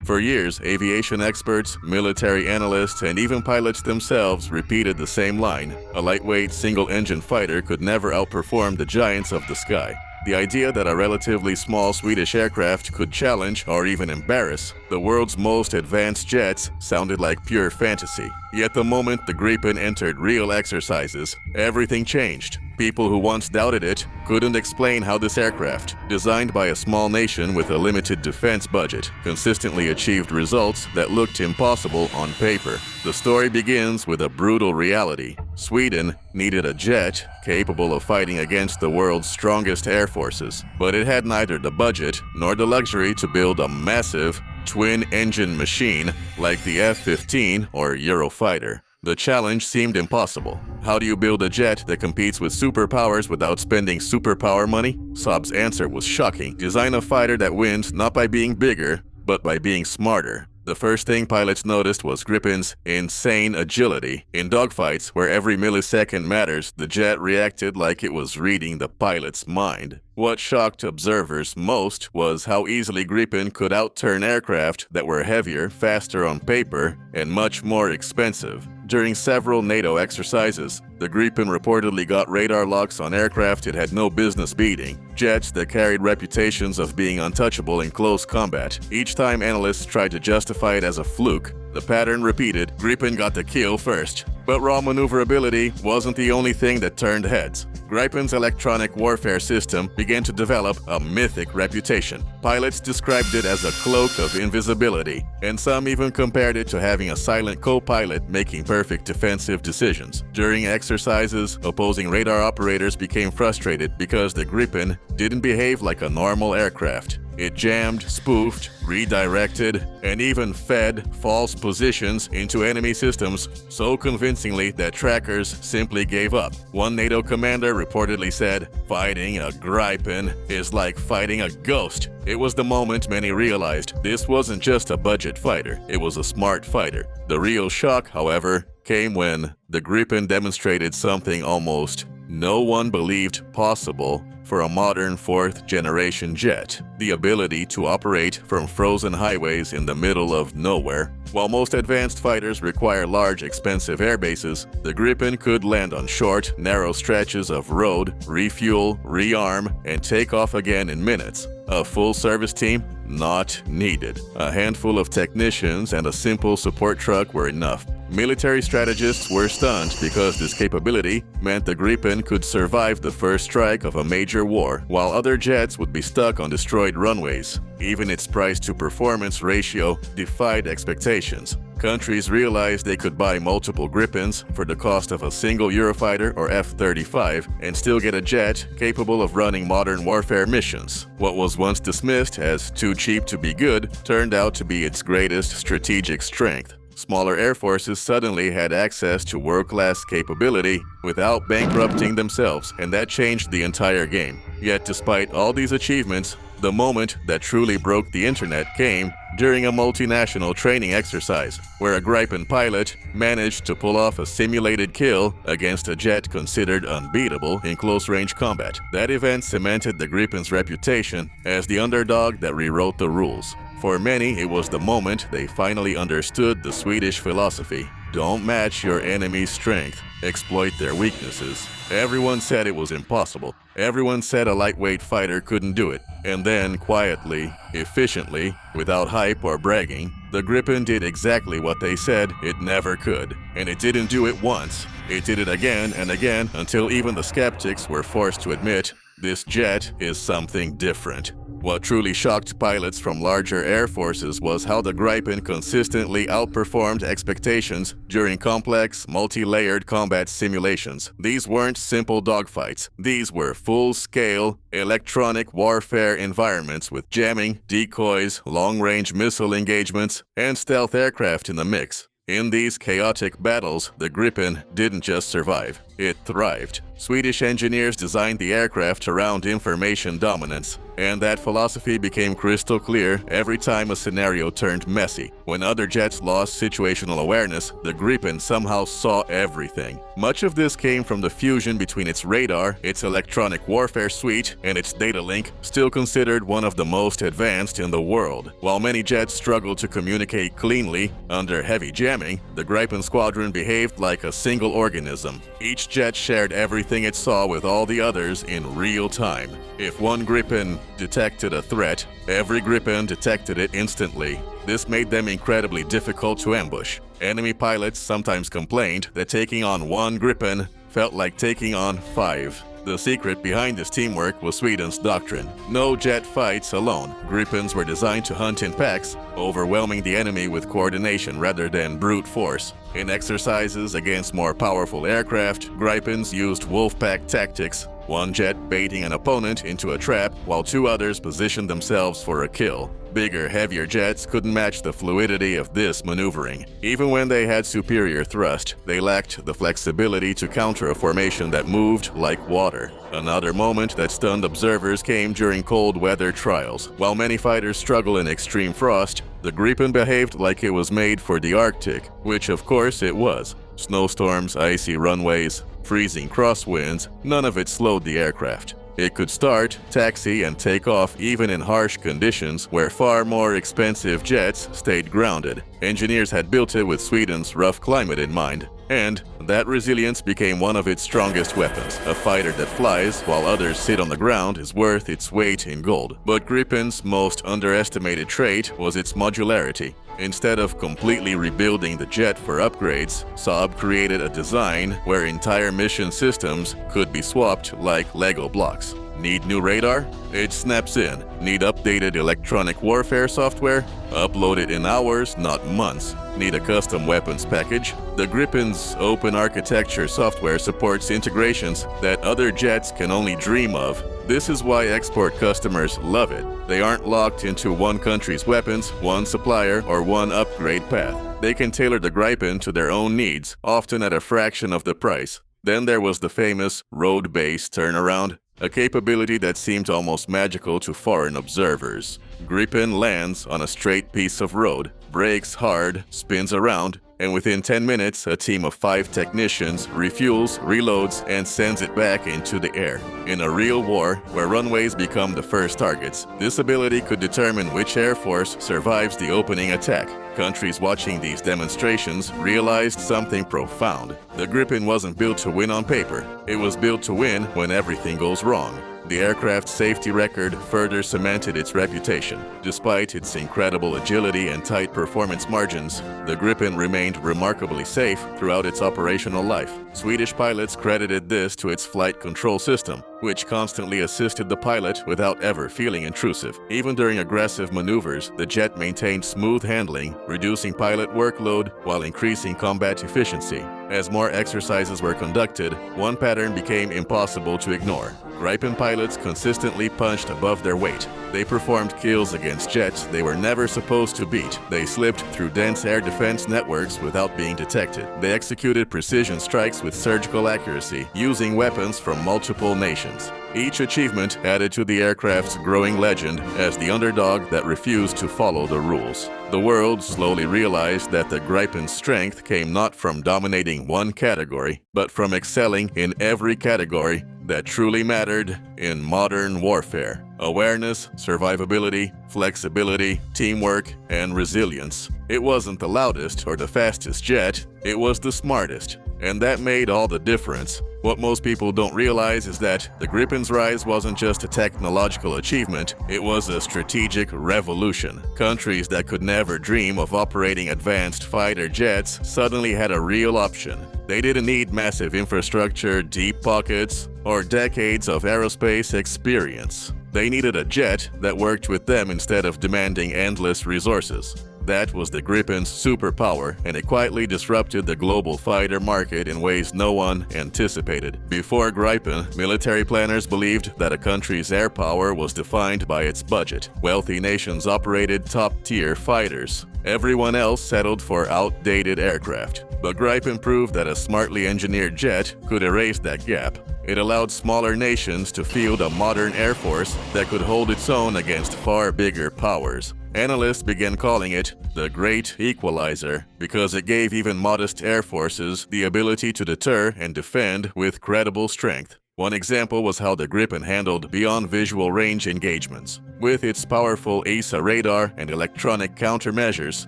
For years, aviation experts, military analysts, and even pilots themselves repeated the same line: a lightweight, single-engine fighter could never outperform the giants of the sky. The idea that a relatively small Swedish aircraft could challenge or even embarrass the world's most advanced jets sounded like pure fantasy. Yet the moment the Gripen entered real exercises, everything changed. People who once doubted it couldn't explain how this aircraft, designed by a small nation with a limited defense budget, consistently achieved results that looked impossible on paper. The story begins with a brutal reality. Sweden needed a jet capable of fighting against the world's strongest air forces, but it had neither the budget nor the luxury to build a massive, twin-engine machine like the F-15 or Eurofighter. The challenge seemed impossible. How do you build a jet that competes with superpowers without spending superpower money? Saab's answer was shocking. Design a fighter that wins not by being bigger, but by being smarter. The first thing pilots noticed was Gripen's insane agility. In dogfights, where every millisecond matters, the jet reacted like it was reading the pilot's mind. What shocked observers most was how easily Gripen could outturn aircraft that were heavier, faster on paper, and much more expensive. During several NATO exercises, the Gripen reportedly got radar locks on aircraft it had no business beating, jets that carried reputations of being untouchable in close combat. Each time analysts tried to justify it as a fluke, the pattern repeated: Gripen got the kill first. But raw maneuverability wasn't the only thing that turned heads. Gripen's electronic warfare system began to develop a mythic reputation. Pilots described it as a cloak of invisibility, and some even compared it to having a silent co-pilot making perfect defensive decisions. During exercises, opposing radar operators became frustrated because the Gripen didn't behave like a normal aircraft. It jammed, spoofed, redirected, and even fed false positions into enemy systems so convincingly that trackers simply gave up. One NATO commander reportedly said, "Fighting a Gripen is like fighting a ghost." It was the moment many realized this wasn't just a budget fighter, it was a smart fighter. The real shock, however, came when the Gripen demonstrated something almost no one believed possible for a modern fourth-generation jet: the ability to operate from frozen highways in the middle of nowhere. While most advanced fighters require large, expensive air bases, the Gripen could land on short, narrow stretches of road, refuel, rearm, and take off again in minutes. A full service team? Not needed. A handful of technicians and a simple support truck were enough. Military strategists were stunned because this capability meant the Gripen could survive the first strike of a major war, while other jets would be stuck on destroyed runways. Even its price-to-performance ratio defied expectations. Countries realized they could buy multiple Gripens for the cost of a single Eurofighter or F-35 and still get a jet capable of running modern warfare missions. What was once dismissed as too cheap to be good turned out to be its greatest strategic strength. Smaller air forces suddenly had access to world-class capability without bankrupting themselves, and that changed the entire game. Yet despite all these achievements, the moment that truly broke the internet came during a multinational training exercise, where a Gripen pilot managed to pull off a simulated kill against a jet considered unbeatable in close-range combat. That event cemented the Gripen's reputation as the underdog that rewrote the rules. For many, it was the moment they finally understood the Swedish philosophy: don't match your enemy's strength, exploit their weaknesses. Everyone said it was impossible. Everyone said a lightweight fighter couldn't do it. And then, quietly, efficiently, without hype or bragging, the Gripen did exactly what they said it never could. And it didn't do it once. It did it again and again until even the skeptics were forced to admit this jet is something different. What truly shocked pilots from larger air forces was how the Gripen consistently outperformed expectations during complex, multi-layered combat simulations. These weren't simple dogfights. These were full-scale, electronic warfare environments with jamming, decoys, long-range missile engagements, and stealth aircraft in the mix. In these chaotic battles, the Gripen didn't just survive. it thrived. Swedish engineers designed the aircraft around information dominance, and that philosophy became crystal clear every time a scenario turned messy. When other jets lost situational awareness, the Gripen somehow saw everything. Much of this came from the fusion between its radar, its electronic warfare suite, and its data link, still considered one of the most advanced in the world. While many jets struggled to communicate cleanly under heavy jamming, the Gripen squadron behaved like a single organism. Each jet shared everything it saw with all the others in real time. If one Gripen detected a threat, every Gripen detected it instantly. This made them incredibly difficult to ambush. Enemy pilots sometimes complained that taking on one Gripen felt like taking on 5. The secret behind this teamwork was Sweden's doctrine. No jet fights alone. Gripens were designed to hunt in packs, overwhelming the enemy with coordination rather than brute force. In exercises against more powerful aircraft, Gripens used wolf-pack tactics, one jet baiting an opponent into a trap while 2 others positioned themselves for a kill. Bigger, heavier jets couldn't match the fluidity of this maneuvering. Even when they had superior thrust, they lacked the flexibility to counter a formation that moved like water. Another moment that stunned observers came during cold weather trials. While many fighters struggle in extreme frost, the Gripen behaved like it was made for the Arctic, which of course it was. Snowstorms, icy runways, freezing crosswinds, none of it slowed the aircraft. It could start, taxi, and take off even in harsh conditions where far more expensive jets stayed grounded. Engineers had built it with Sweden's rough climate in mind, and that resilience became one of its strongest weapons. A fighter that flies while others sit on the ground is worth its weight in gold. But Gripen's most underestimated trait was its modularity. Instead of completely rebuilding the jet for upgrades, Saab created a design where entire mission systems could be swapped like Lego blocks. Need new radar? It snaps in. Need updated electronic warfare software? Upload it in hours, not months. Need a custom weapons package? The Gripen's open architecture software supports integrations that other jets can only dream of. This is why export customers love it. They aren't locked into one country's weapons, one supplier, or one upgrade path. They can tailor the Gripen to their own needs, often at a fraction of the price. Then there was the famous road-based turnaround, a capability that seemed almost magical to foreign observers. Gripen lands on a straight piece of road, brakes hard, spins around, and within 10 minutes, a team of 5 technicians refuels, reloads, and sends it back into the air. In a real war, where runways become the first targets, this ability could determine which air force survives the opening attack. Countries watching these demonstrations realized something profound. The Gripen wasn't built to win on paper. It was built to win when everything goes wrong. The aircraft's safety record further cemented its reputation. Despite its incredible agility and tight performance margins, the Gripen remained remarkably safe throughout its operational life. Swedish pilots credited this to its flight control system, which constantly assisted the pilot without ever feeling intrusive. Even during aggressive maneuvers, the jet maintained smooth handling, reducing pilot workload while increasing combat efficiency. As more exercises were conducted, one pattern became impossible to ignore. Gripen pilots consistently punched above their weight. They performed kills against jets they were never supposed to beat. They slipped through dense air defense networks without being detected. They executed precision strikes with surgical accuracy, using weapons from multiple nations. Each achievement added to the aircraft's growing legend as the underdog that refused to follow the rules. The world slowly realized that the Gripen's strength came not from dominating one category, but from excelling in every category that truly mattered in modern warfare. Awareness, survivability, flexibility, teamwork, and resilience. It wasn't the loudest or the fastest jet, it was the smartest. And that made all the difference. What most people don't realize is that the Gripen's rise wasn't just a technological achievement, it was a strategic revolution. Countries that could never dream of operating advanced fighter jets suddenly had a real option. They didn't need massive infrastructure, deep pockets, or decades of aerospace experience. They needed a jet that worked with them instead of demanding endless resources. That was the Gripen's superpower, and it quietly disrupted the global fighter market in ways no one anticipated. Before Gripen, military planners believed that a country's air power was defined by its budget. Wealthy nations operated top-tier fighters. Everyone else settled for outdated aircraft. But Gripen proved that a smartly engineered jet could erase that gap. It allowed smaller nations to field a modern air force that could hold its own against far bigger powers. Analysts began calling it the Great Equalizer because it gave even modest air forces the ability to deter and defend with credible strength. One example was how the Gripen handled beyond visual range engagements. With its powerful ESA radar and electronic countermeasures,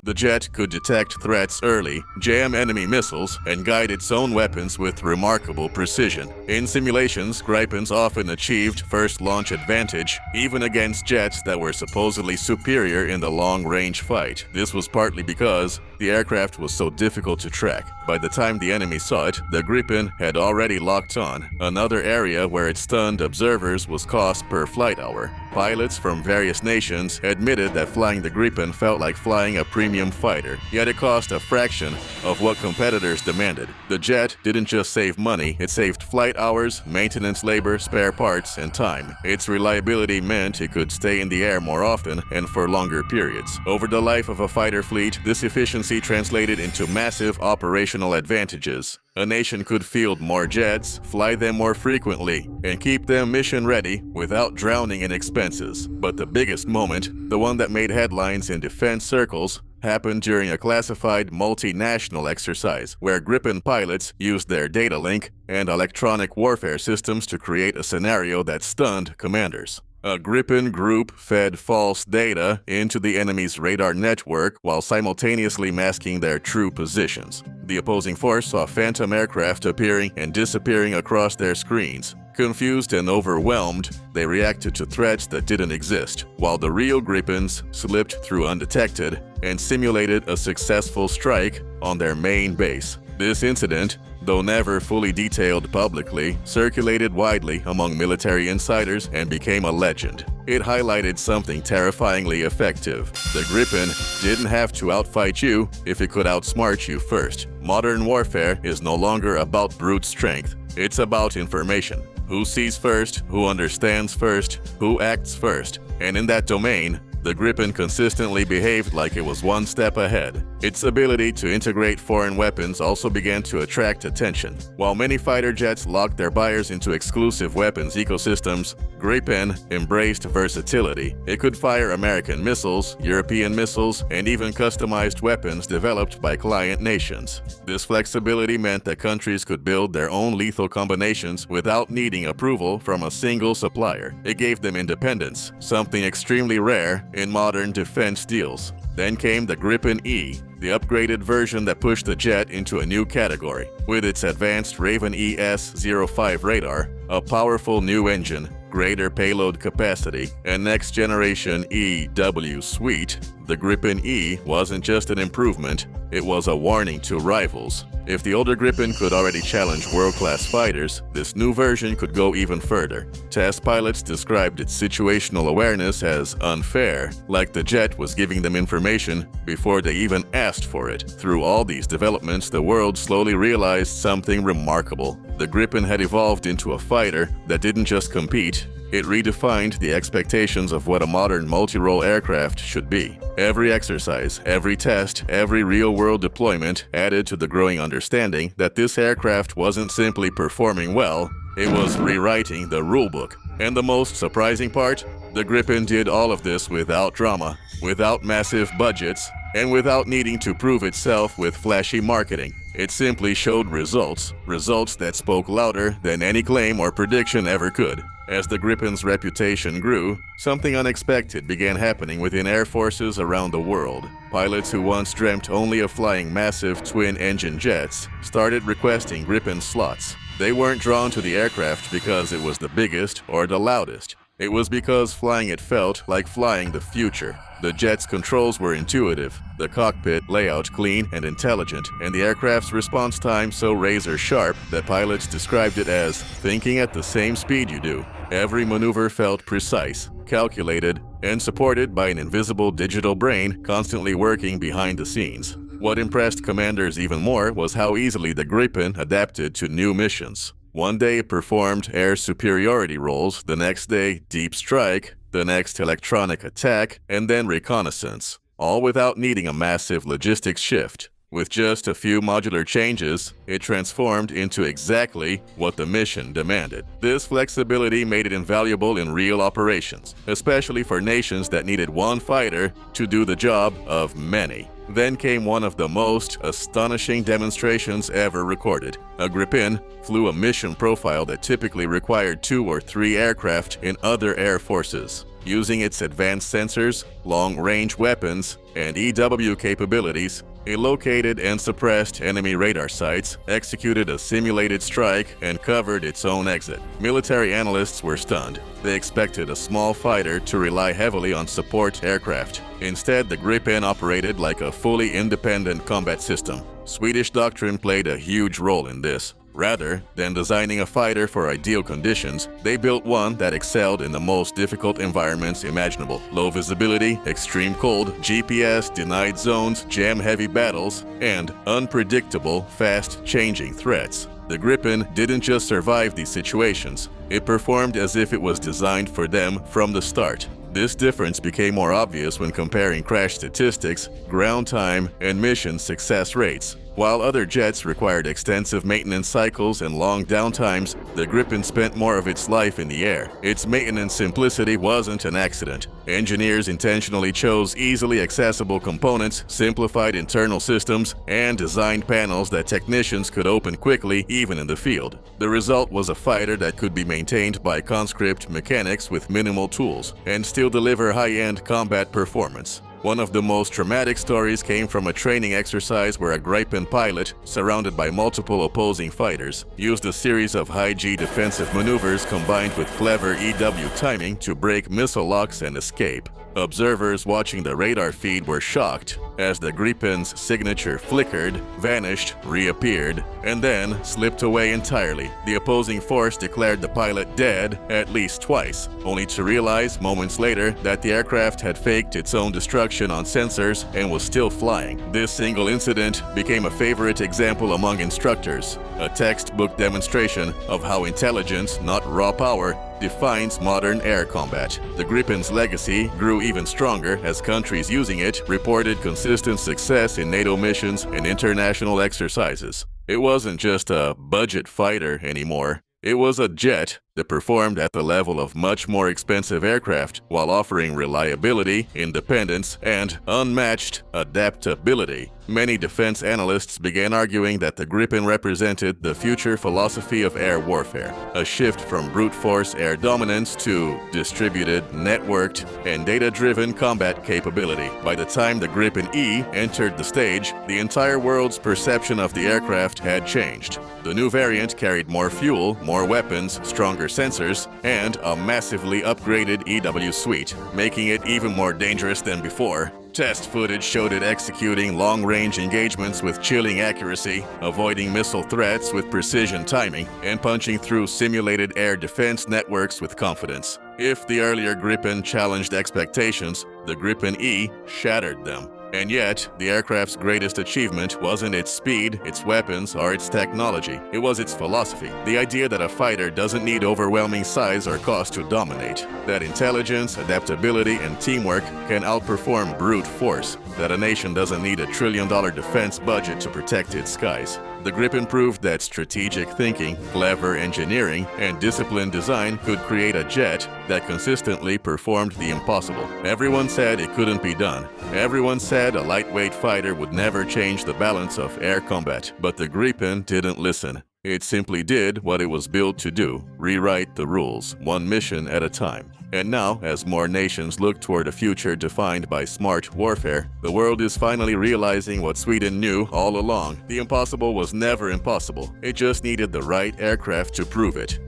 the jet could detect threats early, jam enemy missiles, and guide its own weapons with remarkable precision. In simulations, Gripens often achieved first launch advantage, even against jets that were supposedly superior in the long-range fight. This was partly because the aircraft was so difficult to track. By the time the enemy saw it, the Gripen had already locked on. Another area where it stunned observers was cost per flight hour. Pilots from various nations admitted that flying the Gripen felt like flying a premium fighter, yet it cost a fraction of what competitors demanded. The jet didn't just save money, it saved flight hours, maintenance labor, spare parts, and time. Its reliability meant it could stay in the air more often and for longer periods. Over the life of a fighter fleet, this efficiency translated into massive operational advantages. A nation could field more jets, fly them more frequently, and keep them mission-ready without drowning in expenses. But the biggest moment, the one that made headlines in defense circles, happened during a classified multinational exercise where Gripen pilots used their data link and electronic warfare systems to create a scenario that stunned commanders. A Gripen group fed false data into the enemy's radar network while simultaneously masking their true positions. The opposing force saw phantom aircraft appearing and disappearing across their screens. Confused and overwhelmed, they reacted to threats that didn't exist, while the real Gripens slipped through undetected and simulated a successful strike on their main base. This incident, though never fully detailed publicly, circulated widely among military insiders and became a legend. It highlighted something terrifyingly effective. The Gripen didn't have to outfight you if it could outsmart you first. Modern warfare is no longer about brute strength. It's about information. Who sees first, who understands first, who acts first. And in that domain, the Gripen consistently behaved like it was one step ahead. Its ability to integrate foreign weapons also began to attract attention. While many fighter jets locked their buyers into exclusive weapons ecosystems, Gripen embraced versatility. It could fire American missiles, European missiles, and even customized weapons developed by client nations. This flexibility meant that countries could build their own lethal combinations without needing approval from a single supplier. It gave them independence, something extremely rare in modern defense deals. Then came the Gripen E, the upgraded version that pushed the jet into a new category. With its advanced Raven ES-05 radar, a powerful new engine, greater payload capacity, and next-generation EW suite, the Gripen E wasn't just an improvement, it was a warning to rivals. If the older Gripen could already challenge world-class fighters, this new version could go even further. Test pilots described its situational awareness as unfair, like the jet was giving them information before they even asked for it. Through all these developments, the world slowly realized something remarkable. The Gripen had evolved into a fighter that didn't just compete, it redefined the expectations of what a modern multi-role aircraft should be. Every exercise, every test, every real-world deployment added to the growing understanding that this aircraft wasn't simply performing well, it was rewriting the rulebook. And the most surprising part? The Gripen did all of this without drama, without massive budgets, and without needing to prove itself with flashy marketing. It simply showed results that spoke louder than any claim or prediction ever could. As the Gripen's reputation grew, something unexpected began happening within air forces around the world. Pilots who once dreamt only of flying massive twin-engine jets started requesting Gripen slots. They weren't drawn to the aircraft because it was the biggest or the loudest. It was because flying it felt like flying the future. The jet's controls were intuitive, the cockpit layout clean and intelligent, and the aircraft's response time so razor-sharp that pilots described it as thinking at the same speed you do. Every maneuver felt precise, calculated, and supported by an invisible digital brain constantly working behind the scenes. What impressed commanders even more was how easily the Gripen adapted to new missions. One day it performed air superiority roles, the next day deep strike, the next electronic attack, and then reconnaissance, all without needing a massive logistics shift. With just a few modular changes, it transformed into exactly what the mission demanded. This flexibility made it invaluable in real operations, especially for nations that needed one fighter to do the job of many. Then came one of the most astonishing demonstrations ever recorded. A Gripen flew a mission profile that typically required 2 or 3 aircraft in other air forces. Using its advanced sensors, long-range weapons, and EW capabilities, it located and suppressed enemy radar sites, executed a simulated strike, and covered its own exit. Military analysts were stunned. They expected a small fighter to rely heavily on support aircraft. Instead, the Gripen operated like a fully independent combat system. Swedish doctrine played a huge role in this. Rather than designing a fighter for ideal conditions, they built one that excelled in the most difficult environments imaginable. Low visibility, extreme cold, GPS-denied zones, jam-heavy battles, and unpredictable, fast-changing threats. The Gripen didn't just survive these situations, it performed as if it was designed for them from the start. This difference became more obvious when comparing crash statistics, ground time, and mission success rates. While other jets required extensive maintenance cycles and long downtimes, the Gripen spent more of its life in the air. Its maintenance simplicity wasn't an accident. Engineers intentionally chose easily accessible components, simplified internal systems, and designed panels that technicians could open quickly even in the field. The result was a fighter that could be maintained by conscript mechanics with minimal tools and still deliver high-end combat performance. One of the most dramatic stories came from a training exercise where a Gripen pilot, surrounded by multiple opposing fighters, used a series of high-G defensive maneuvers combined with clever EW timing to break missile locks and escape. Observers watching the radar feed were shocked as the Gripen's signature flickered, vanished, reappeared, and then slipped away entirely. The opposing force declared the pilot dead at least twice, only to realize moments later that the aircraft had faked its own destruction on sensors and was still flying. This single incident became a favorite example among instructors, a textbook demonstration of how intelligence, not raw power, defines modern air combat. The Gripen's legacy grew even stronger as countries using it reported consistent success in NATO missions and international exercises. It wasn't just a budget fighter anymore. It was a jet that performed at the level of much more expensive aircraft while offering reliability, independence, and unmatched adaptability. Many defense analysts began arguing that the Gripen represented the future philosophy of air warfare, a shift from brute force air dominance to distributed, networked, and data-driven combat capability. By the time the Gripen E entered the stage, the entire world's perception of the aircraft had changed. The new variant carried more fuel, more weapons, stronger sensors, and a massively upgraded EW suite, making it even more dangerous than before. Test footage showed it executing long-range engagements with chilling accuracy, avoiding missile threats with precision timing, and punching through simulated air defense networks with confidence. If the earlier Gripen challenged expectations, the Gripen E shattered them. And yet, the aircraft's greatest achievement wasn't its speed, its weapons, or its technology. It was its philosophy. The idea that a fighter doesn't need overwhelming size or cost to dominate. That intelligence, adaptability, and teamwork can outperform brute force. That a nation doesn't need $1 trillion defense budget to protect its skies. The Gripen proved that strategic thinking, clever engineering, and disciplined design could create a jet that consistently performed the impossible. Everyone said it couldn't be done. Everyone said a lightweight fighter would never change the balance of air combat. But the Gripen didn't listen. It simply did what it was built to do, rewrite the rules, one mission at a time. And now, as more nations look toward a future defined by smart warfare, the world is finally realizing what Sweden knew all along. The impossible was never impossible. It just needed the right aircraft to prove it.